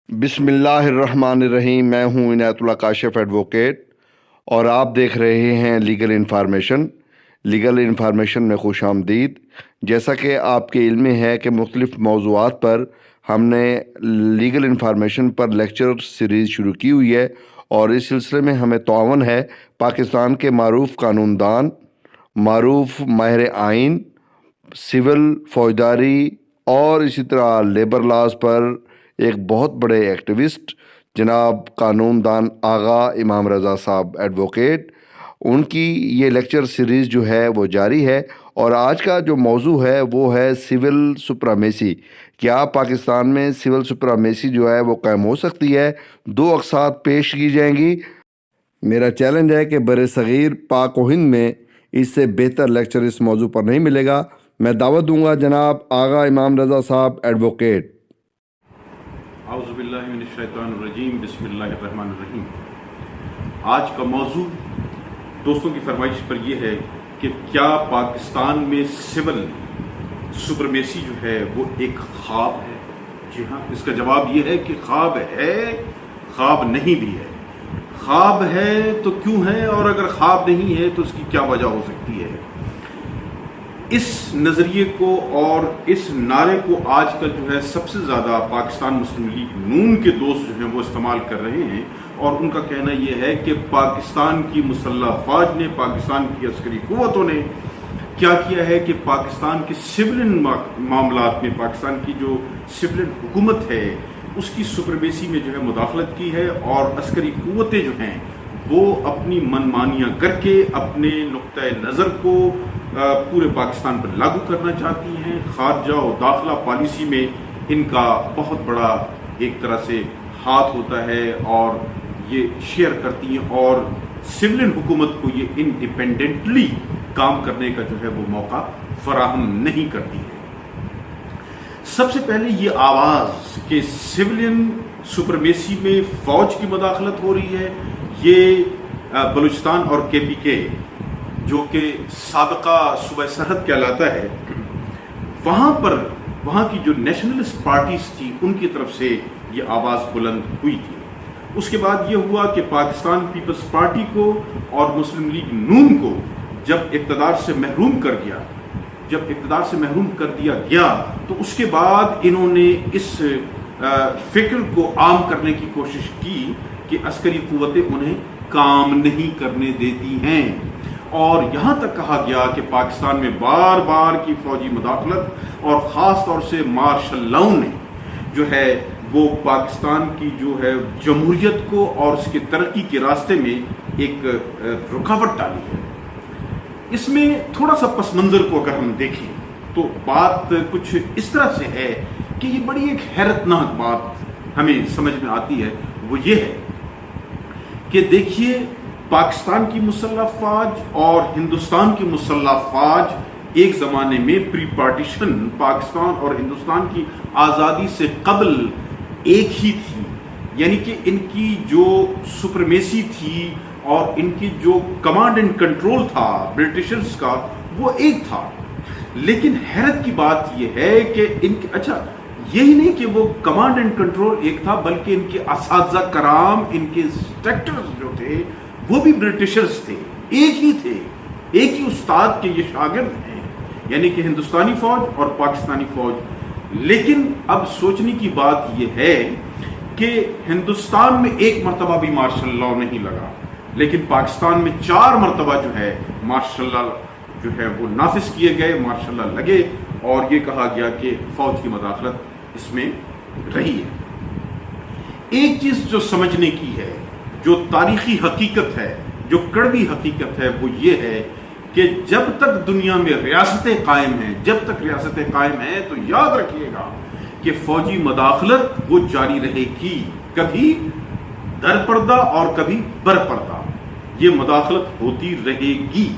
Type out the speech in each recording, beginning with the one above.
بسم اللہ الرحمن الرحیم۔ میں ہوں عنایت اللہ کاشف ایڈوکیٹ اور آپ دیکھ رہے ہیں لیگل انفارمیشن میں خوش آمدید۔ جیسا کہ آپ کے علم میں ہے کہ مختلف موضوعات پر ہم نے لیگل انفارمیشن پر لیکچر سیریز شروع کی ہوئی ہے، اور اس سلسلے میں ہمیں تعاون ہے پاکستان کے معروف قانون دان، معروف ماہر آئین، سول فوجداری اور اسی طرح لیبر لاز پر ایک بہت بڑے ایکٹیوسٹ جناب قانون دان آغا امام رضا صاحب ایڈوکیٹ، ان کی یہ لیکچر سیریز جو ہے وہ جاری ہے، اور آج کا جو موضوع ہے وہ ہے سول سپرامیسی۔ کیا پاکستان میں سول سپرامیسی جو ہے وہ قائم ہو سکتی ہے؟ دو اقساط پیش کی جائیں گی۔ میرا چیلنج ہے کہ بر صغیر پاک و ہند میں اس سے بہتر لیکچر اس موضوع پر نہیں ملے گا۔ میں دعوت دوں گا جناب آغا امام رضا صاحب ایڈوکیٹ۔ اعوذ باللہ من الشیطان الرجیم، بسم اللہ الرحمن الرحیم۔ آج کا موضوع دوستوں کی فرمائش پر یہ ہے کہ کیا پاکستان میں سول سپرمیسی جو ہے وہ ایک خواب ہے؟ جی ہاں، اس کا جواب یہ ہے کہ خواب ہے، خواب نہیں بھی ہے۔ خواب ہے تو کیوں ہے، اور اگر خواب نہیں ہے تو اس کی کیا وجہ ہو سکتی ہے؟ اس نظریے کو اور اس نعرے کو آج کل جو ہے سب سے زیادہ پاکستان مسلم لیگ نون کے دوست جو ہیں وہ استعمال کر رہے ہیں، اور ان کا کہنا یہ ہے کہ پاکستان کی مسلح افواج نے، پاکستان کی عسکری قوتوں نے کیا کیا ہے کہ پاکستان کے سولین معاملات میں، پاکستان کی جو سولین حکومت ہے اس کی سپرمیسی میں جو ہے مداخلت کی ہے، اور عسکری قوتیں جو ہیں وہ اپنی منمانیاں کر کے اپنے نقطۂ نظر کو پورے پاکستان پر لاگو کرنا چاہتی ہیں۔ خارجہ و داخلہ پالیسی میں ان کا بہت بڑا ایک طرح سے ہاتھ ہوتا ہے، اور یہ شیئر کرتی ہیں، اور سولین حکومت کو یہ انڈیپینڈنٹلی کام کرنے کا جو ہے وہ موقع فراہم نہیں کرتی ہے۔ سب سے پہلے یہ آواز کہ سولین سپرمیسی میں فوج کی مداخلت ہو رہی ہے، یہ بلوچستان اور کے پی کے جو کہ سابقہ صوبہ سرحد کہلاتا ہے، وہاں کی جو نیشنلسٹ پارٹیز تھی ان کی طرف سے یہ آواز بلند ہوئی تھی۔ اس کے بعد یہ ہوا کہ پاکستان پیپلز پارٹی کو اور مسلم لیگ نون کو جب اقتدار سے محروم کر دیا گیا تو اس کے بعد انہوں نے اس فکر کو عام کرنے کی کوشش کی کہ عسکری قوتیں انہیں کام نہیں کرنے دیتی ہیں، اور یہاں تک کہا گیا کہ پاکستان میں بار بار کی فوجی مداخلت اور خاص طور سے مارشل لاء نے جو ہے وہ پاکستان کی جو ہے جمہوریت کو اور اس کی ترقی کے راستے میں ایک رکاوٹ ڈالی ہے۔ اس میں تھوڑا سا پس منظر کو اگر ہم دیکھیں تو بات کچھ اس طرح سے ہے کہ یہ بڑی ایک حیرت ناک بات ہمیں سمجھ میں آتی ہے، وہ یہ ہے کہ دیکھیے پاکستان کی مسلح افواج اور ہندوستان کی مسلح افواج ایک زمانے میں پری پارٹیشن پاکستان اور ہندوستان کی آزادی سے قبل ایک ہی تھی، یعنی کہ ان کی جو سپرمیسی تھی اور ان کی جو کمانڈ اینڈ کنٹرول تھا برٹشرز کا وہ ایک تھا۔ لیکن حیرت کی بات یہ ہے کہ یہی نہیں کہ وہ کمانڈ اینڈ کنٹرول ایک تھا، بلکہ ان کے اساتذہ کرام، ان کے انسٹرکٹرز جو تھے وہ بھی برٹشرز تھے، ایک ہی استاد کے یہ شاگرد ہیں، یعنی کہ ہندوستانی فوج اور پاکستانی فوج۔ لیکن اب سوچنے کی بات یہ ہے کہ ہندوستان میں ایک مرتبہ بھی مارشل لاء نہیں لگا، لیکن پاکستان میں 4 مرتبہ جو ہے مارشل لاء جو ہے وہ نافذ کیے گئے، مارشل لاء لگے، اور یہ کہا گیا کہ فوج کی مداخلت اس میں رہی ہے۔ ایک چیز جو سمجھنے کی ہے، جو تاریخی حقیقت ہے، جو کڑوی حقیقت ہے، وہ یہ ہے کہ جب تک دنیا میں ریاستیں قائم ہیں تو یاد رکھیے گا کہ فوجی مداخلت وہ جاری رہے گی، کبھی در پردہ اور کبھی بر پردہ یہ مداخلت ہوتی رہے گی۔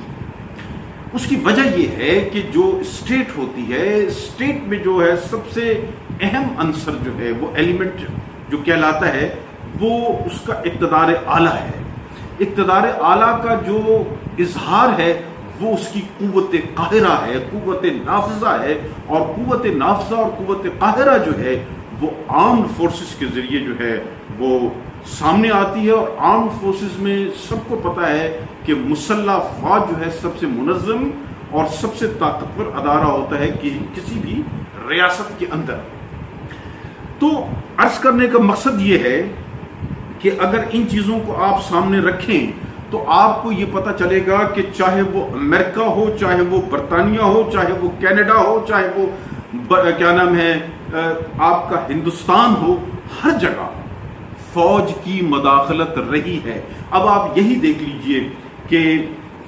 اس کی وجہ یہ ہے کہ جو اسٹیٹ ہوتی ہے، اسٹیٹ میں جو ہے سب سے اہم عنصر جو ہے وہ ایلیمنٹ جو کہلاتا ہے وہ اس کا اقتدار اعلیٰ ہے۔ اقتدار اعلیٰ کا جو اظہار ہے وہ اس کی قوت قاہرہ ہے، قوت نافذہ ہے، اور قوت نافذہ اور قوت قاہرہ جو ہے وہ آرمڈ فورسز کے ذریعے جو ہے وہ سامنے آتی ہے. اور آرمڈ فورسز میں سب کو پتہ ہے کہ مسلح افواج جو ہے سب سے منظم اور سب سے طاقتور ادارہ ہوتا ہے کہ کسی بھی ریاست کے اندر. تو عرض کرنے کا مقصد یہ ہے کہ اگر ان چیزوں کو آپ سامنے رکھیں تو آپ کو یہ پتہ چلے گا کہ چاہے وہ امریکہ ہو، چاہے وہ برطانیہ ہو، چاہے وہ کینیڈا ہو، چاہے وہ کیا نام ہے آپ کا ہندوستان ہو، ہر جگہ فوج کی مداخلت رہی ہے. اب آپ یہی دیکھ لیجئے کہ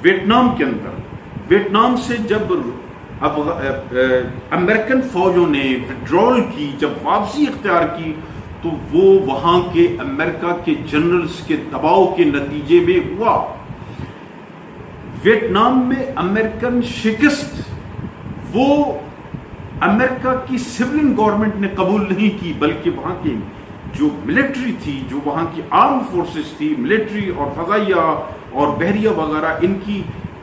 ویتنام کے اندر، ویتنام سے جب امریکن فوجوں نے وڈرول کی، جب واپسی اختیار کی، تو وہ وہاں کے امریکہ کے جنرلز کے دباؤ کے نتیجے میں ہوا. ویتنام میں امریکن شکست وہ امریکہ کی سولین گورنمنٹ نے قبول نہیں کی، بلکہ وہاں کی جو ملٹری تھی، جو وہاں کی آرم فورسز تھی، ملٹری اور فضائیہ اور بحریہ وغیرہ،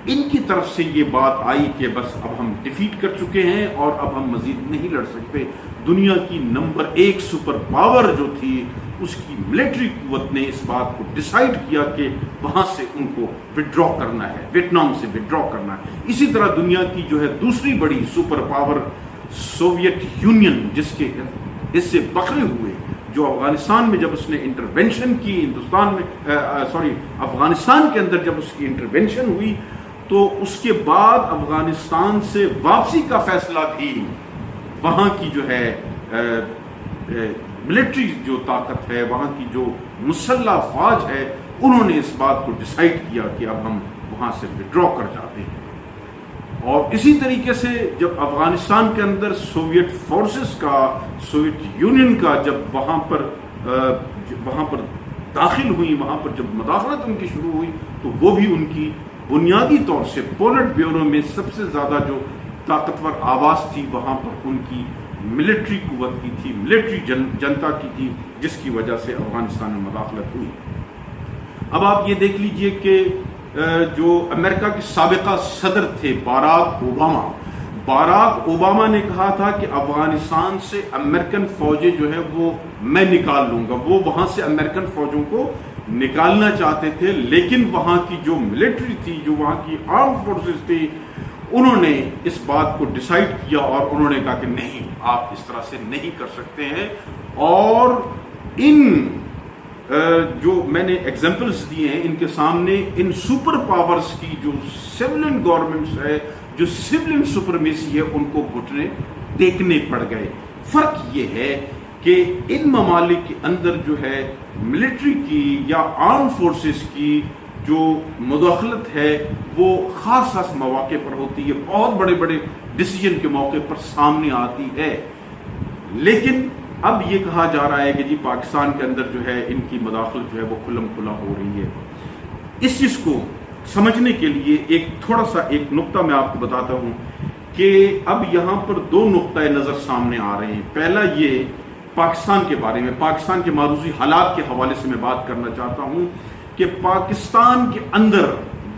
ان کی طرف سے یہ بات آئی کہ بس اب ہم ڈیفیٹ کر چکے ہیں اور اب ہم مزید نہیں لڑ سکتے. دنیا کی نمبر 1 سپر پاور جو تھی، اس کی ملٹری قوت نے اس بات کو ڈیسائیڈ کیا کہ وہاں سے ان کو وڈرا کرنا ہے، ویتنام سے وڈرا کرنا ہے. اسی طرح دنیا کی جو ہے دوسری بڑی سپر پاور سوویت یونین، جس کے حصے بکھرے ہوئے، جو افغانستان میں جب اس نے انٹروینشن کی، افغانستان کے اندر جب اس کی انٹروینشن ہوئی، تو اس کے بعد افغانستان سے واپسی کا فیصلہ بھی وہاں کی جو ہے ملٹری جو طاقت ہے، وہاں کی جو مسلح افواج ہے، انہوں نے اس بات کو ڈیسائیڈ کیا کہ اب ہم وہاں سے وڈرا کر جاتے ہیں. اور اسی طریقے سے جب افغانستان کے اندر سوویت فورسز کا، سوویت یونین کا جب وہاں پر داخل ہوئی، وہاں پر جب مداخلت ان کی شروع ہوئی، تو وہ بھی ان کی بنیادی طور سے پولٹ بیورو میں سب سے زیادہ جو طاقتور آواز تھی، وہاں پر ان کی ملٹری قوت کی تھی، ملٹری جنتا کی تھی، جس کی وجہ سے افغانستان میں مداخلت ہوئی. اب آپ یہ دیکھ لیجئے کہ جو امریکہ کے سابقہ صدر تھے باراک اوباما نے کہا تھا کہ افغانستان سے امریکن فوجیں جو ہے وہ میں نکال لوں گا. وہ وہاں سے امریکن فوجوں کو نکالنا چاہتے تھے، لیکن وہاں کی جو ملٹری تھی، جو وہاں کی آرم فورسز تھی، انہوں نے اس بات کو ڈیسائیڈ کیا اور انہوں نے کہا کہ نہیں، آپ اس طرح سے نہیں کر سکتے ہیں. اور ان جو میں نے ایگزامپلس دیے ہیں ان کے سامنے، ان سپر پاورز کی جو سولین گورنمنٹس ہے، جو سولین سپرمیسی ہے، ان کو گھٹنے ٹیکنے پڑ گئے. فرق یہ ہے کہ ان ممالک کے اندر جو ہے ملٹری کی یا آرم فورسز کی جو مداخلت ہے وہ خاص مواقع پر ہوتی ہے، بہت بڑے بڑے ڈیسیجن کے موقع پر سامنے آتی ہے. لیکن اب یہ کہا جا رہا ہے کہ جی پاکستان کے اندر جو ہے ان کی مداخلت جو ہے وہ کھلم کھلا ہو رہی ہے. اس چیز کو سمجھنے کے لیے ایک تھوڑا سا ایک نقطہ میں آپ کو بتاتا ہوں کہ اب یہاں پر 2 نقطۂ نظر سامنے آ رہے ہیں. پہلا یہ پاکستان کے بارے میں، پاکستان کے معروضی حالات کے حوالے سے میں بات کرنا چاہتا ہوں کہ پاکستان کے اندر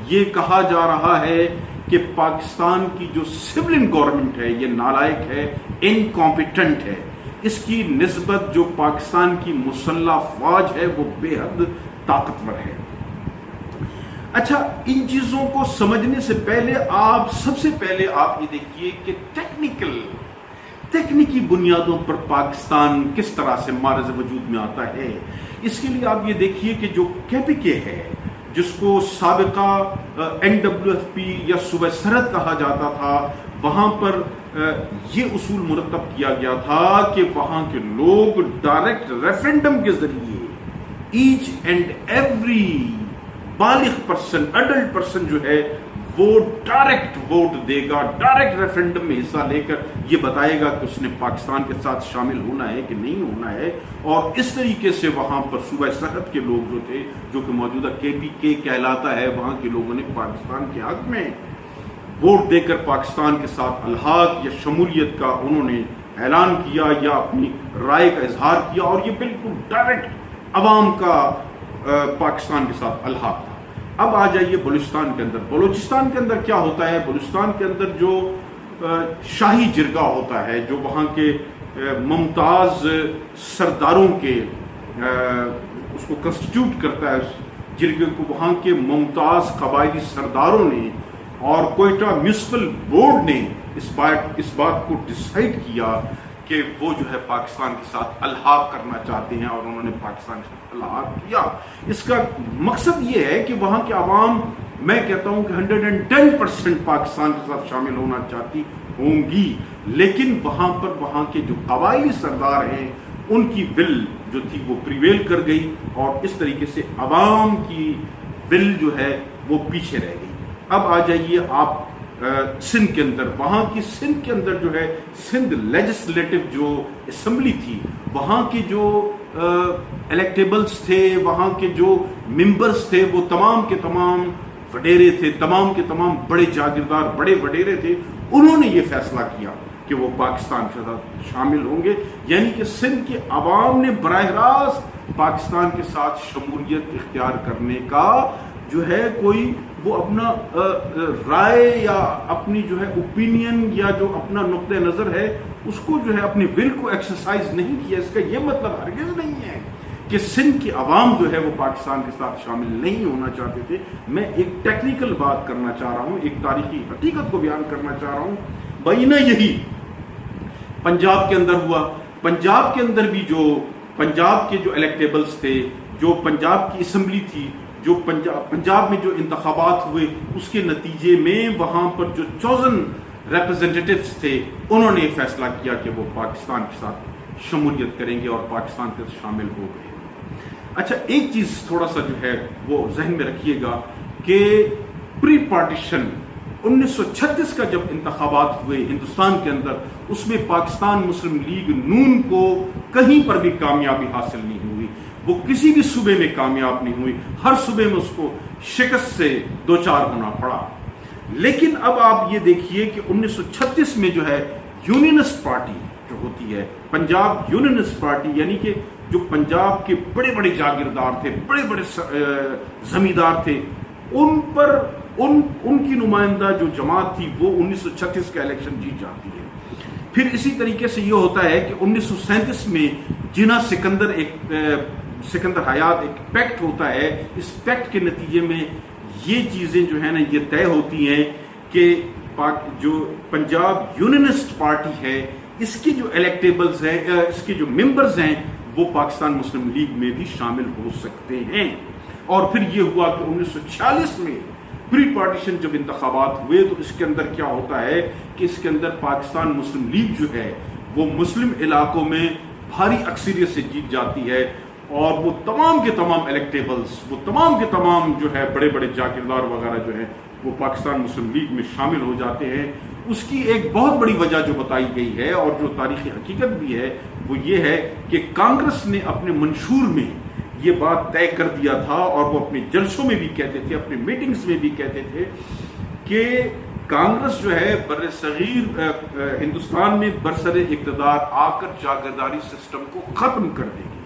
یہ کہا جا رہا ہے کہ پاکستان کی جو سولین گورنمنٹ ہے یہ نالائق ہے، انکمپیٹنٹ ہے. اس کی نسبت جو پاکستان کی مسلح افواج ہے وہ بے حد طاقتور ہے. اچھا، ان چیزوں کو سمجھنے سے پہلے سب سے پہلے آپ یہ دیکھیے کہ تکنیکی بنیادوں پر پاکستان کس طرح سے معرض وجود میں آتا ہے. اس کے لیے آپ یہ دیکھیے کہ جو KPK ہے، جس کو سابقہ NWFP یا صوبہ سرحد کہا جاتا تھا، وہاں پر یہ اصول مرتب کیا گیا تھا کہ وہاں کے لوگ ڈائریکٹ ریفرینڈم کے ذریعے ایچ اینڈ ایوری بالغ پرسن، ایڈلٹ پرسن جو ہے وہ ڈائریکٹ ووٹ دے گا، ڈائریکٹ ریفرینڈم میں حصہ لے کر یہ بتائے گا کہ اس نے پاکستان کے ساتھ شامل ہونا ہے کہ نہیں ہونا ہے. اور اس طریقے سے وہاں پر صوبہ سرحد کے لوگ جو تھے، جو کہ موجودہ KPK کہلاتا ہے، وہاں کے لوگوں نے پاکستان کے حق میں ووٹ دے کر پاکستان کے ساتھ الحاق یا شمولیت کا انہوں نے اعلان کیا یا اپنی رائے کا اظہار کیا، اور یہ بالکل ڈائریکٹ عوام کا پاکستان کے ساتھ الحاق تھا. اب آ جائیے بلوچستان کے اندر. بلوچستان کے اندر کیا ہوتا ہے؟ بلوچستان کے اندر جو شاہی جرگہ ہوتا ہے، جو وہاں کے ممتاز سرداروں کے اس کو کنسٹیٹیوٹ کرتا ہے جرگے کو، وہاں کے ممتاز قبائلی سرداروں نے اور کوئٹہ میونسپل بورڈ نے اس بات کو ڈیسائیڈ کیا کہ وہ جو ہے پاکستان کے ساتھ الحاق کرنا چاہتے ہیں، اور انہوں نے پاکستان کے ساتھ الحاق کیا۔ اس کا مقصد یہ ہے کہ وہاں کے عوام، میں کہتا ہوں کہ 110% پاکستان کے ساتھ شامل ہونا چاہتی ہوں گی، لیکن وہاں کے جو قبائلی سردار ہیں ان کی ول جو تھی وہ پریویل کر گئی، اور اس طریقے سے عوام کی ول جو ہے وہ پیچھے رہ گئی۔ اب آ جائیے آپ سندھ کے اندر، وہاں کی سندھ کے اندر جو ہے سندھ لیجسلیٹو جو اسمبلی تھی، وہاں کے جو الیکٹیبلز تھے، وہاں کے جو ممبرز تھے، وہ تمام کے تمام وڈیرے تھے، تمام کے تمام بڑے جاگیردار، بڑے وڈیرے تھے۔ انہوں نے یہ فیصلہ کیا کہ وہ پاکستان کے ساتھ شامل ہوں گے، یعنی کہ سندھ کے عوام نے براہ راست پاکستان کے ساتھ شمولیت اختیار کرنے کا جو ہے کوئی وہ اپنا رائے یا اپنی جو ہے اوپینین یا جو اپنا نقطہ نظر ہے اس کو جو ہے اپنی ول کو ایکسرسائز نہیں کیا۔ اس کا یہ مطلب ہرگز نہیں ہے کہ سندھ کی عوام جو ہے وہ پاکستان کے ساتھ شامل نہیں ہونا چاہتے تھے۔ میں ایک ٹیکنیکل بات کرنا چاہ رہا ہوں، ایک تاریخی حقیقت کو بیان کرنا چاہ رہا ہوں۔ بینہ یہی پنجاب کے اندر ہوا، پنجاب کے اندر بھی جو پنجاب کے جو الیکٹیبلز تھے، جو پنجاب کی اسمبلی تھی، جو پنجاب میں جو انتخابات ہوئے، اس کے نتیجے میں وہاں پر جو چوزن ریپرزنٹیٹیوز تھے انہوں نے فیصلہ کیا کہ وہ پاکستان کے ساتھ شمولیت کریں گے اور پاکستان کے ساتھ شامل ہو گئے۔ اچھا، ایک چیز تھوڑا سا جو ہے وہ ذہن میں رکھیے گا کہ پری پارٹیشن 1936 کا جب انتخابات ہوئے ہندوستان کے اندر، اس میں پاکستان مسلم لیگ نون کو کہیں پر بھی کامیابی حاصل نہیں ہوئی، وہ کسی بھی صوبے میں کامیاب نہیں ہوئی، ہر صوبے میں اس کو شکست سے دوچار ہونا پڑا۔ لیکن اب آپ یہ دیکھیے کہ 1936 میں جو ہے یونینسٹ پارٹی جو ہوتی ہے، پنجاب یونینسٹ پارٹی، یعنی کہ جو پنجاب کے بڑے بڑے جاگیردار تھے، بڑے بڑے زمیندار تھے، ان کی نمائندہ جو جماعت تھی وہ 1936 کا الیکشن جیت جاتی ہے۔ پھر اسی طریقے سے یہ ہوتا ہے کہ 1937 میں جناح سکندر حیات ایک پیکٹ ہوتا ہے، اس پیکٹ کے نتیجے میں یہ چیزیں جو ہیں نا یہ طے ہوتی ہیں کہ جو پنجاب یونینسٹ پارٹی ہے، اس کی جو الیکٹیبلز ہیں، اس کے جو ممبرز ہیں، وہ پاکستان مسلم لیگ میں بھی شامل ہو سکتے ہیں۔ اور پھر یہ ہوا کہ 1946 میں پری پارٹیشن جب انتخابات ہوئے تو اس کے اندر کیا ہوتا ہے کہ اس کے اندر پاکستان مسلم لیگ جو ہے وہ مسلم علاقوں میں بھاری اکثریت سے جیت جاتی ہے، اور وہ تمام کے تمام الیکٹیبلز، وہ تمام کے تمام جو ہے بڑے بڑے جاگیردار وغیرہ جو ہیں وہ پاکستان مسلم لیگ میں شامل ہو جاتے ہیں۔ اس کی ایک بہت بڑی وجہ جو بتائی گئی ہے اور جو تاریخی حقیقت بھی ہے وہ یہ ہے کہ کانگریس نے اپنے منشور میں یہ بات طے کر دیا تھا، اور وہ اپنے جلسوں میں بھی کہتے تھے، اپنے میٹنگز میں بھی کہتے تھے کہ کانگریس جو ہے بر صغیر ہندوستان میں برسر اقتدار آ کر جاگیرداری سسٹم کو ختم کر دے گی۔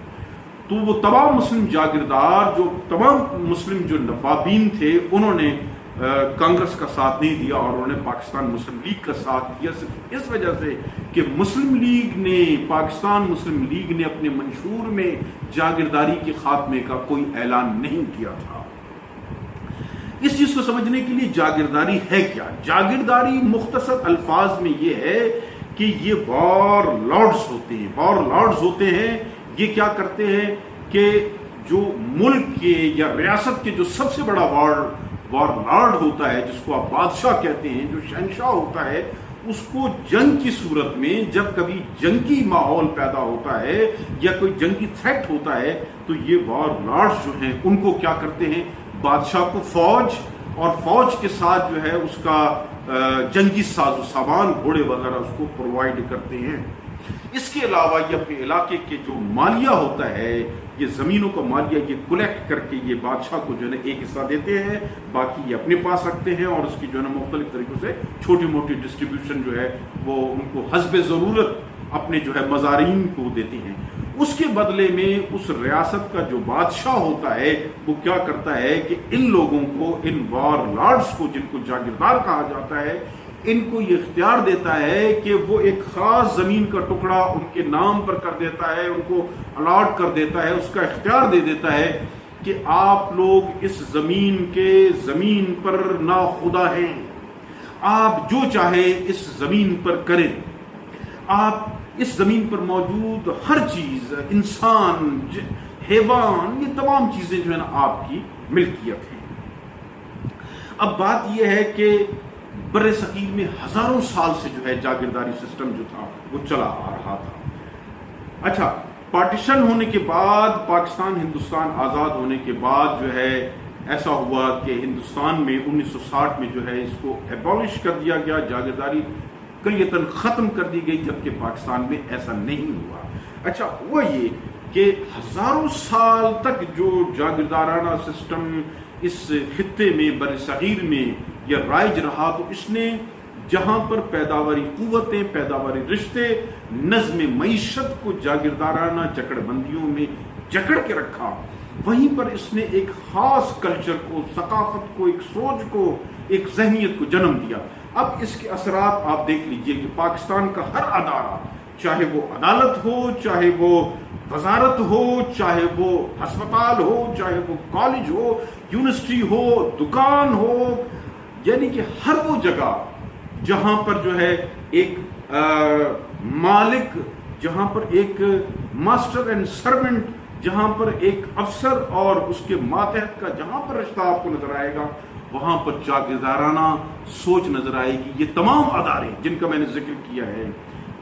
تو وہ تمام مسلم جاگیردار، جو تمام مسلم جو نوابین تھے، انہوں نے کانگریس کا ساتھ نہیں دیا اور انہوں نے پاکستان مسلم لیگ کا ساتھ دیا، صرف اس وجہ سے کہ مسلم لیگ نے، پاکستان مسلم لیگ نے اپنے منشور میں جاگیرداری کے خاتمے کا کوئی اعلان نہیں کیا تھا۔ اس چیز کو سمجھنے کے لیے جاگیرداری ہے کیا؟ جاگیرداری مختصر الفاظ میں یہ ہے کہ یہ وار لارڈز ہوتے ہیں۔ وار لارڈز ہوتے ہیں، یہ کیا کرتے ہیں کہ جو ملک کے یا ریاست کے جو سب سے بڑا وار لارڈ ہوتا ہے، جس کو آپ بادشاہ کہتے ہیں، جو شہنشاہ ہوتا ہے، اس کو جنگ کی صورت میں جب کبھی جنگی ماحول پیدا ہوتا ہے یا کوئی جنگی تھریٹ ہوتا ہے تو یہ وار لارڈز جو ہیں ان کو کیا کرتے ہیں، بادشاہ کو فوج اور فوج کے ساتھ جو ہے اس کا جنگی ساز و سامان، گھوڑے وغیرہ اس کو پرووائڈ کرتے ہیں۔ اس کے علاوہ یہ اپنے علاقے کے جو مالیہ ہوتا ہے، یہ زمینوں کا مالیہ یہ کلیکٹ کر کے یہ بادشاہ کو جو ہے ایک حصہ دیتے ہیں، باقی یہ اپنے پاس رکھتے ہیں، اور اس کی جو ہے نا مختلف طریقوں سے چھوٹی موٹی ڈسٹریبیوشن جو ہے وہ ان کو حسب ضرورت اپنے جو ہے مزارعین کو دیتے ہیں۔ اس کے بدلے میں اس ریاست کا جو بادشاہ ہوتا ہے وہ کیا کرتا ہے کہ ان لوگوں کو، ان وار لارڈز کو، جن کو جاگیردار کہا جاتا ہے، ان کو یہ اختیار دیتا ہے کہ وہ ایک خاص زمین کا ٹکڑا ان کے نام پر کر دیتا ہے، ان کو الاٹ کر دیتا ہے، اس کا اختیار دے دیتا ہے کہ آپ لوگ اس زمین پر ناخدا ہیں، آپ جو چاہے اس زمین پر کریں، آپ اس زمین پر موجود ہر چیز، انسان، حیوان، یہ تمام چیزیں جو ہے نا آپ کی ملکیت ہیں۔ اب بات یہ ہے کہ بر صغیر میں ہزاروں سال سے جو ہے جاگیرداری سسٹم جو تھا وہ چلا آ رہا تھا۔ اچھا، پارٹیشن ہونے کے بعد، پاکستان ہندوستان آزاد ہونے کے بعد جو ہے ایسا ہوا کہ ہندوستان میں 1960 میں جو ہے اس کو ایبولش کر دیا گیا، جاگیرداری کلیتاً ختم کر دی گئی، جبکہ پاکستان میں ایسا نہیں ہوا۔ اچھا، وہ یہ کہ ہزاروں سال تک جو جاگیردارانہ سسٹم اس خطے میں، بر صغیر میں یہ رائج رہا، تو اس نے جہاں پر پیداواری قوتیں، پیداواری رشتے، نظم معیشت کو جاگیردارانہ جکڑ بندیوں میں جکڑ کے رکھا، وہیں پر اس نے ایک خاص کلچر کو، ثقافت کو، ایک سوچ کو، ایک ذہنیت کو جنم دیا۔ اب اس کے اثرات آپ دیکھ لیجئے کہ پاکستان کا ہر ادارہ، چاہے وہ عدالت ہو، چاہے وہ وزارت ہو، چاہے وہ ہسپتال ہو، چاہے وہ کالج ہو، یونیورسٹی ہو، دکان ہو، یعنی کہ ہر وہ جگہ جہاں پر جو ہے ایک مالک، جہاں پر ایک ماسٹر اینڈ سرونٹ، جہاں پر ایک افسر اور اس کے ماتحت کا جہاں پر رشتہ آپ کو نظر آئے گا، وہاں پر جاگیردارانہ سوچ نظر آئے گی۔ یہ تمام ادارے جن کا میں نے ذکر کیا ہے،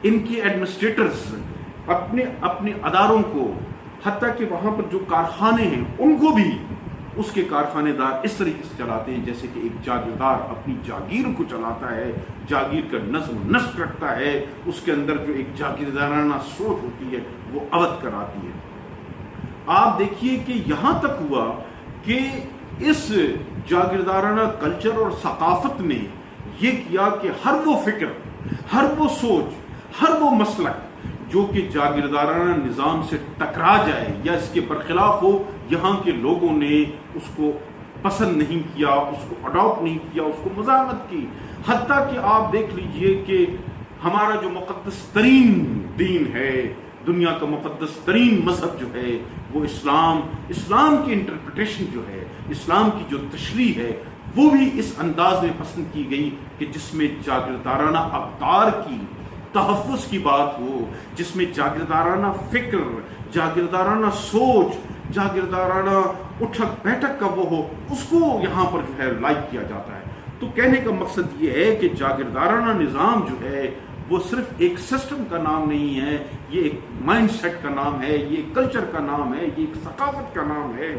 ان کے ایڈمنسٹریٹرز اپنے اداروں کو، حتیٰ کہ وہاں پر جو کارخانے ہیں ان کو بھی اس کے کارخانے دار اس طریقے سے چلاتے ہیں جیسے کہ ایک جاگیردار اپنی جاگیر کو چلاتا ہے، جاگیر کا نظم و نسق رکھتا ہے، اس کے اندر جو ایک جاگیردارانہ سوچ ہوتی ہے وہ اودھ کراتی ہے۔ آپ دیکھیے کہ یہاں تک ہوا کہ اس جاگیردارانہ کلچر اور ثقافت نے یہ کیا کہ ہر وہ فکر، ہر وہ سوچ، ہر وہ مسلک جو کہ جاگیردارانہ نظام سے ٹکرا جائے یا اس کے برخلاف ہو، یہاں کے لوگوں نے اس کو پسند نہیں کیا، اس کو اڈاپٹ نہیں کیا، اس کو مزاحمت کی۔ حتیٰ کہ آپ دیکھ لیجئے کہ ہمارا جو مقدس ترین دین ہے، دنیا کا مقدس ترین مذہب جو ہے وہ اسلام کی انٹرپریٹیشن جو ہے، اسلام کی جو تشریح ہے، وہ بھی اس انداز میں پسند کی گئی کہ جس میں جاگیردارانہ اقدار کی تحفظ کی بات ہو، جس میں جاگیردارانہ فکر، جاگیردارانہ سوچ، جاگیردارانہ اٹھک بیٹھک کا وہ ہو، اس کو یہاں پر جو ہے لائک کیا جاتا ہے۔ تو کہنے کا مقصد یہ ہے کہ جاگیردارانہ نظام جو ہے وہ صرف ایک سسٹم کا نام نہیں ہے، یہ ایک مائنڈ سیٹ کا نام ہے، یہ ایک کلچر کا نام ہے، یہ ایک ثقافت کا نام ہے۔